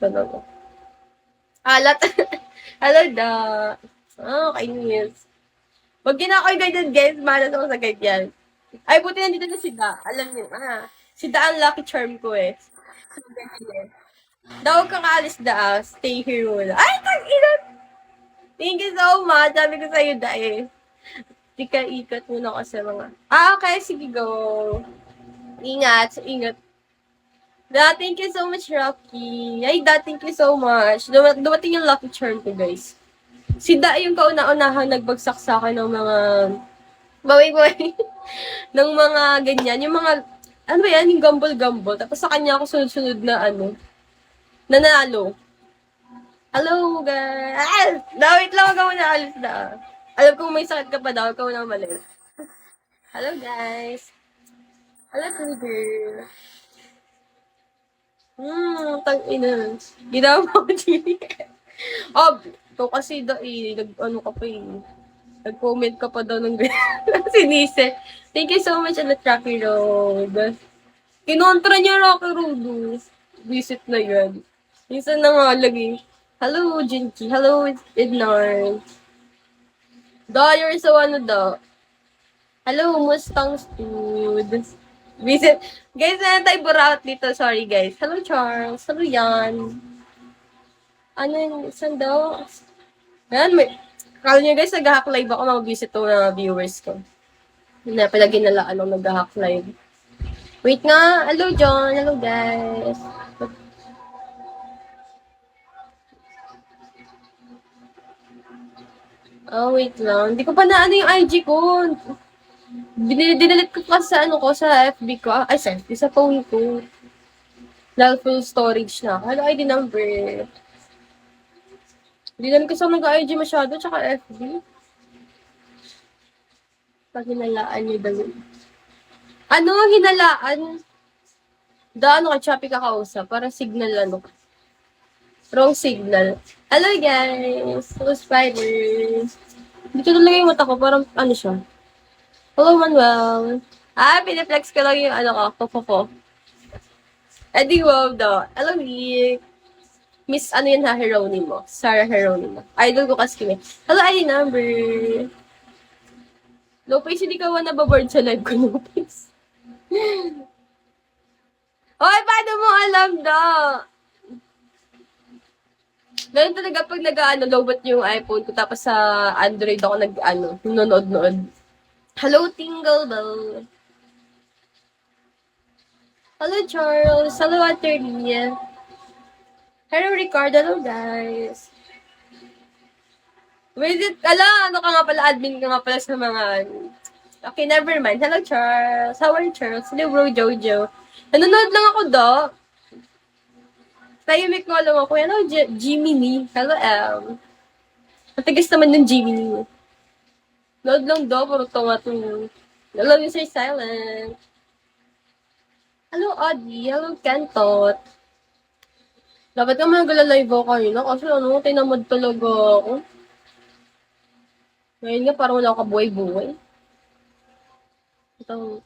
Talaga. Alat. Alam na. Kainis. Pag ginakaw yung ganyan, guys, malas ako sa ganyan. Ay, buti nandito na si Da. Alam niyo, si Da ang lucky charm ko eh. So, ganyan eh. Daw kang aalis Da, stay here muna. Ay, ina! Thank you so much. Sabi ko sa'yo, Da eh. Ika-ikat muna ako sa mga... Okay, sige, go. Ingat, ingat. Da, thank you so much, Rocky. Ay, Da, thank you so much. Dumating yung lucky charm ko, guys. Si Da yung kauna-unahang nagbagsak sa akin ng mga... Bawi-bawi. ng mga ganyan. Yung mga... Ano ba yan? Yung gumble-gumble. Tapos sa kanya ako sunod-sunod na nanalo. Hello, guys. Wait lang, ako na alis na. Alam ko may sakit ka pa daw, ikaw na mali. Hello, guys. Hello, girl. Tang-ina. Ginawa ko, Jimmy. Ito kasi ka pa eh. Nag-comment ka pa daw ng sinise. Thank you so much on the Rocky Road. Kinontra niya Rocky Road. Visit na yan. Minsan na nga lagi. Hello, Jinky. Hello, Ednar. Da, you're so daw. Hello, Mustang Stud. Visit. Guys, na tayo buraot dito. Sorry, guys. Hello, Charles. Hello, Yan. Ano yung saan daw? Yan, kala nyo guys, nag-hack live ako. Mag-visit to ng viewers ko. Na pala ginalaan ako nag-hack live. Wait nga. Hello, John. Hello, guys. Wait lang. Hindi ko pa na yung IG ko. Dinalit ko kasi sa FB ko. Ay, sa FB, sa phone ko. Dahil full storage na. Hello, ID number. Hindi naman kasi ako nag-IG masyado, tsaka FB. Pag hinalaan nyo daw. Ano, hinalaan? Ka Choppy kakausap. Para signal Wrong signal. Hello, guys. Hello, spiders. Dito talaga yung mata ko. Parang, siya. Hello, Manuel. Piniflex ko lang yung ko. Di wow daw. Hello, Nick. Miss, yan ha, Heronimo. Sarah Heronimo. Idol ko kasi kami. Hello, ID number. Lopez, hindi ka nababoard sa live ko, Lopez. Hoy, paano mo alam daw? Ganun talaga pag lowbat yung iPhone ko, tapos sa Android ako nanonood-nood. Hello, Tingle Bell. Hello, Charles. Hello, Attorney. Hello, Ricardo. Hello, guys. Ano ka nga pala, admin ka nga pala sa mga... Okay, never mind. Hello, Charles. How are you, Charles? Hello, bro, Jojo. Nanonood lang ako, Doc. Tahimik ko alam ako. Hello, Jimmy Lee. Hello, Em. Matigas naman ng Jimmy Lee. Load lang, Doc. Puro tonga to. Hello, you say silent. Hello, Audie. Hello, Kentot. Dapat ka mag-live ako kanina kasi tinamad talaga ako. Ngayon nga, parang wala ka buhay-buhay. Ito,